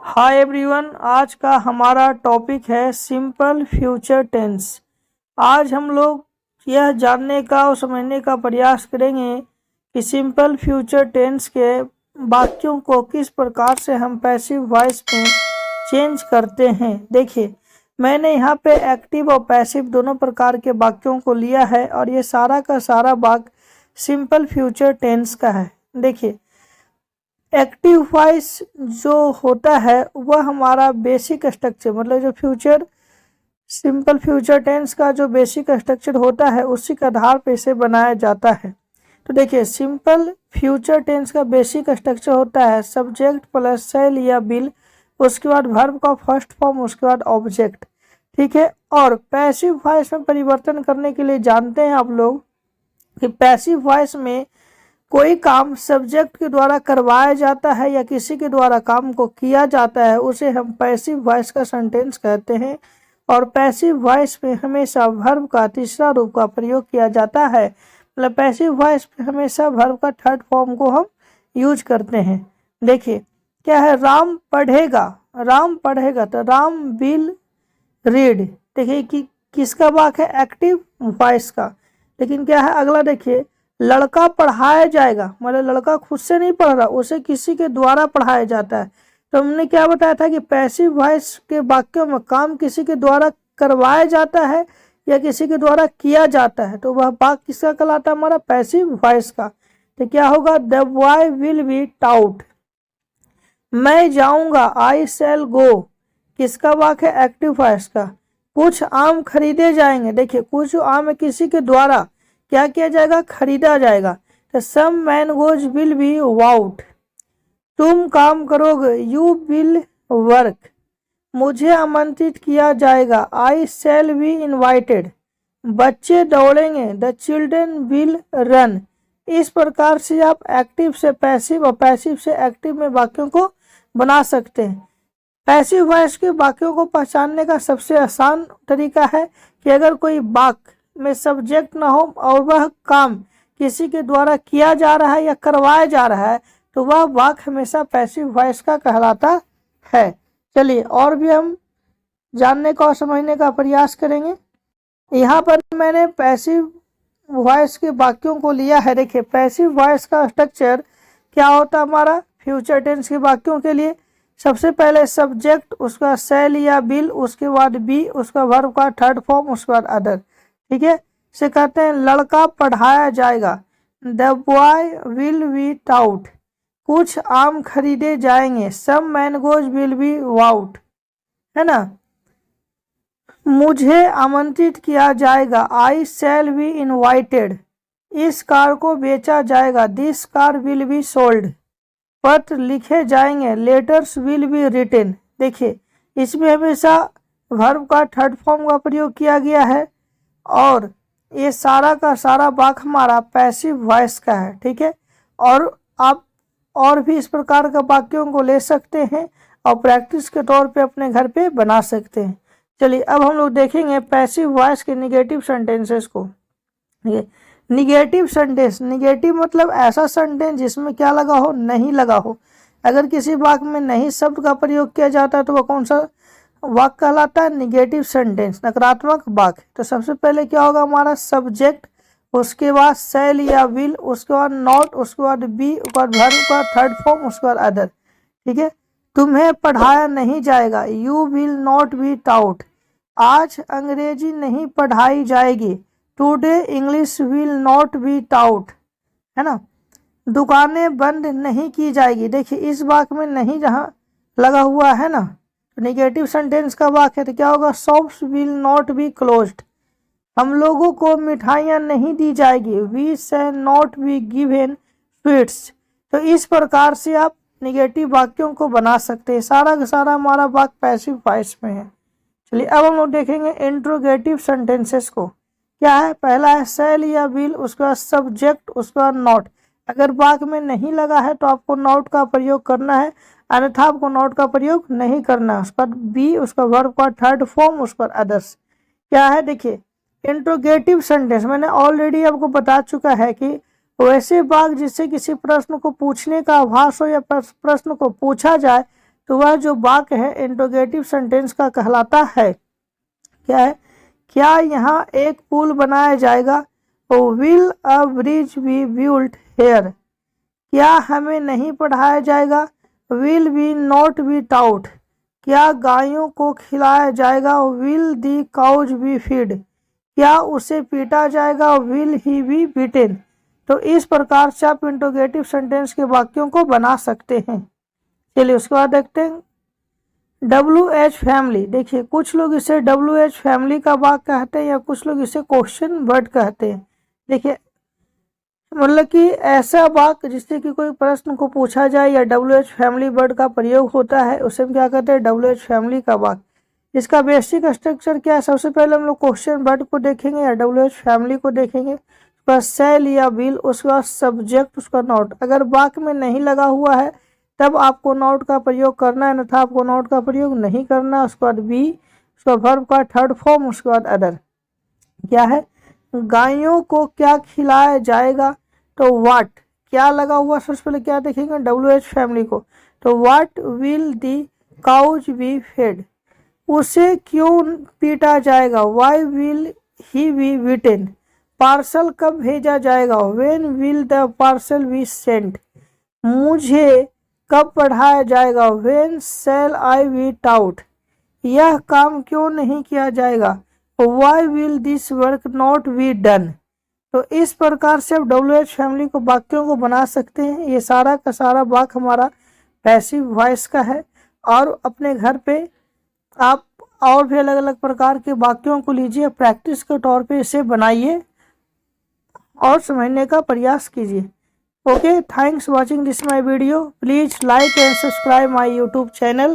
Hi everyone, आज का हमारा टॉपिक है सिंपल फ्यूचर टेंस। आज हम लोग यह जानने का और समझने का प्रयास करेंगे कि सिंपल फ्यूचर टेंस के वाक्यों को किस प्रकार से हम पैसिव वॉइस में चेंज करते हैं। देखिए, मैंने यहाँ पे एक्टिव और पैसिव दोनों प्रकार के वाक्यों को लिया है और ये सारा का सारा वाक्य सिंपल फ्यूचर टेंस का है। देखिए, एक्टिव वॉइस जो होता है वह हमारा बेसिक स्ट्रक्चर, मतलब जो सिंपल फ्यूचर टेंस का जो बेसिक स्ट्रक्चर होता है उसी के आधार पर इसे बनाया जाता है। तो देखिए, सिंपल फ्यूचर टेंस का बेसिक स्ट्रक्चर होता है सब्जेक्ट प्लस शैल या विल, उसके बाद वर्ब का फर्स्ट फॉर्म, उसके बाद ऑब्जेक्ट। ठीक है। और पैसिव वॉइस में परिवर्तन करने के लिए जानते हैं आप लोग कि पैसिव वॉइस में कोई काम सब्जेक्ट के द्वारा करवाया जाता है या किसी के द्वारा काम को किया जाता है उसे हम पैसिव वॉइस का सेंटेंस कहते हैं। और पैसिव वॉइस में हमेशा वर्ब का तीसरा रूप का प्रयोग किया जाता है, मतलब पैसिव वॉइस में हमेशा वर्ब का थर्ड फॉर्म को हम यूज करते हैं। देखिए क्या है, राम पढ़ेगा, राम पढ़ेगा तो राम विल रीड। देखिए कि किसका वाक्य है, एक्टिव वॉइस का। लेकिन क्या है अगला, देखिए लड़का पढ़ाया जाएगा, मतलब लड़का खुद से नहीं पढ़ रहा, उसे किसी के द्वारा पढ़ाया जाता है। तो हमने क्या बताया था कि पैसिव वॉइस के वाक्यों में काम किसी के द्वारा करवाया जाता है या किसी के द्वारा किया जाता है, तो वह वाक्य किसका कहलाता है, हमारा पैसिव वॉइस का। तो क्या होगा, the boy will be taut. मैं जाऊंगा, आई शैल गो, किसका वाक्य है, एक्टिव वॉइस का। कुछ आम खरीदे जाएंगे, देखिए कुछ आम किसी के द्वारा क्या किया जाएगा, खरीदा जाएगा। तो सम मैंगोज विल बी वाउट। तुम काम करोगे, यू विल वर्क। मुझे आमंत्रित किया जाएगा, आई शैल बी इनवाइटेड। बच्चे दौड़ेंगे, द चिल्ड्रन विल रन। इस प्रकार से आप एक्टिव से पैसिव और पैसिव से एक्टिव में वाक्यों को बना सकते हैं। पैसिव वॉइस के वाक्यों को पहचानने का सबसे आसान तरीका है कि अगर कोई वाक्य में सब्जेक्ट ना हो और वह काम किसी के द्वारा किया जा रहा है या करवाया जा रहा है तो वह वाक्य हमेशा पैसिव वॉइस का कहलाता है। चलिए और भी हम जानने का और समझने का प्रयास करेंगे। यहाँ पर मैंने पैसिव वॉइस के वाक्यों को लिया है। देखिए पैसिव वॉइस का स्ट्रक्चर क्या होता है हमारा फ्यूचर टेंस के वाक्यों के लिए, सबसे पहले सब्जेक्ट, उसका शैल या विल, उसके बाद बी, उसका वर्ब का थर्ड फॉर्म, उसके बाद अदर। ठीक है, से कहते हैं लड़का पढ़ाया जाएगा, the boy will be taut. कुछ आम खरीदे जाएंगे, सम मैंगोज विल बी वाउट, है ना। मुझे आमंत्रित किया जाएगा, आई शैल बी इनवाइटेड। इस कार को बेचा जाएगा, this car will be sold. पत्र लिखे जाएंगे, लेटर्स विल बी रिटन। देखिए इसमें हमेशा वर्ब का थर्ड फॉर्म का प्रयोग किया गया है और ये सारा का सारा वाक्य हमारा पैसिव वॉइस का है। ठीक है, और आप और भी इस प्रकार का वाक्यों को ले सकते हैं और प्रैक्टिस के तौर पे अपने घर पे बना सकते हैं। चलिए अब हम लोग देखेंगे पैसिव वॉइस के निगेटिव सेंटेंसेस को। निगेटिव सेंटेंस, निगेटिव मतलब ऐसा सेंटेंस जिसमें क्या लगा हो, नहीं लगा हो। अगर किसी वाक्य में नहीं शब्द का प्रयोग किया जाता है तो वह कौन सा वाक्य कहलाता है, निगेटिव सेंटेंस, नकारात्मक वाक्य। तो सबसे पहले क्या होगा हमारा सब्जेक्ट, उसके बाद शैल या विल, उसके बाद नॉट, उसके बाद बी, उसके बाद वर्ब का थर्ड फॉर्म, उसके बाद अदर। ठीक है, तुम्हें पढ़ाया नहीं जाएगा, you will not be taut. आज अंग्रेजी नहीं पढ़ाई जाएगी, today English will not be taut, है ना। दुकानें बंद नहीं की जाएगी, देखिए इस वाक्य में नहीं जहाँ लगा हुआ है ना, तो निगेटिव सेंटेंस का वाक्य है तो क्या होगा, shops will not be closed. हम लोगों को मिठाइयाँ नहीं दी जाएगी, we shall not be given sweets. तो इस प्रकार से आप निगेटिव वाक्यों को बना सकते हैं। सारा का सारा हमारा वाक्य पैसिव वॉइस में है। चलिए अब हम लोग देखेंगे इंट्रोगेटिव सेंटेंसेस को। क्या है, पहला है शैल या विल, उसके बाद सब्जेक्ट, उसके बाद नॉट। अगर वाक्य में नहीं लगा है तो आपको नॉट का प्रयोग करना है, अन्यथा आपको नॉट का प्रयोग नहीं करना है। उसके बाद बी, उसका वर्ब का थर्ड फॉर्म, उस पर अदर्स। क्या है, देखिए इंट्रोगेटिव सेंटेंस मैंने ऑलरेडी आपको बता चुका है कि वैसे वाक्य जिससे किसी प्रश्न को पूछने का आभास हो या प्रश्न को पूछा जाए तो वह जो वाक्य है इंट्रोगेटिव सेंटेंस का कहलाता है। क्या है? क्या यहाँ एक पुल बनाया जाएगा? Will a bridge be built here? क्या हमें नहीं पढ़ाया जाएगा? Will we not be taught? क्या गायों को खिलाया जाएगा? Will the cows be feed? क्या उसे पीटा जाएगा? Will he be beaten? तो इस प्रकार से आप इंट्रोगेटिव सेंटेंस के वाक्यों को बना सकते हैं। चलिए उसके बाद देखते हैं WH फैमिली। देखिए कुछ लोग इसे WH फैमिली का वाक्य कहते हैं या कुछ लोग इसे क्वेश्चन वर्ड कहते हैं। देखिए मतलब कि ऐसा वाक्य जिससे कि कोई प्रश्न को पूछा जाए या WH फैमिली वर्ड का प्रयोग होता है उसे हम क्या कहते हैं? WH फैमिली का वाक्य। इसका बेसिक स्ट्रक्चर क्या है? सबसे पहले हम लोग क्वेश्चन वर्ड को देखेंगे या WH फैमिली को देखेंगे, उसके बाद शैल या विल, उसके बाद सब्जेक्ट, उसका नॉट। अगर वाक्य में नहीं लगा हुआ है तब आपको नॉट का प्रयोग करना है, अन्यथा आपको नॉट का प्रयोग नहीं करना। उसके बाद बी, उसका वर्ब का थर्ड फॉर्म, उसके बाद अदर। क्या है? गायों को क्या खिलाया जाएगा? तो व्हाट। क्या लगा हुआ? सबसे पहले क्या देखेंगे? WH फैमिली को। तो what will the cows be fed? उसे क्यों पीटा जाएगा? Why will he be beaten? Parcel कब भेजा जाएगा? When will the parcel be sent? मुझे कब पढ़ाया जाएगा? When shall I be taught? यह काम क्यों नहीं किया जाएगा? Why will this work not be done? तो इस प्रकार से आप WH फैमिली को वाक्यों को बना सकते हैं। ये सारा का सारा वाक्य हमारा पैसिव वॉइस का है और अपने घर पे आप और भी अलग अलग प्रकार के वाक्यों को लीजिए, प्रैक्टिस के तौर पे इसे बनाइए और समझने का प्रयास कीजिए। Okay, thanks watching this my video. Please like and subscribe my YouTube channel.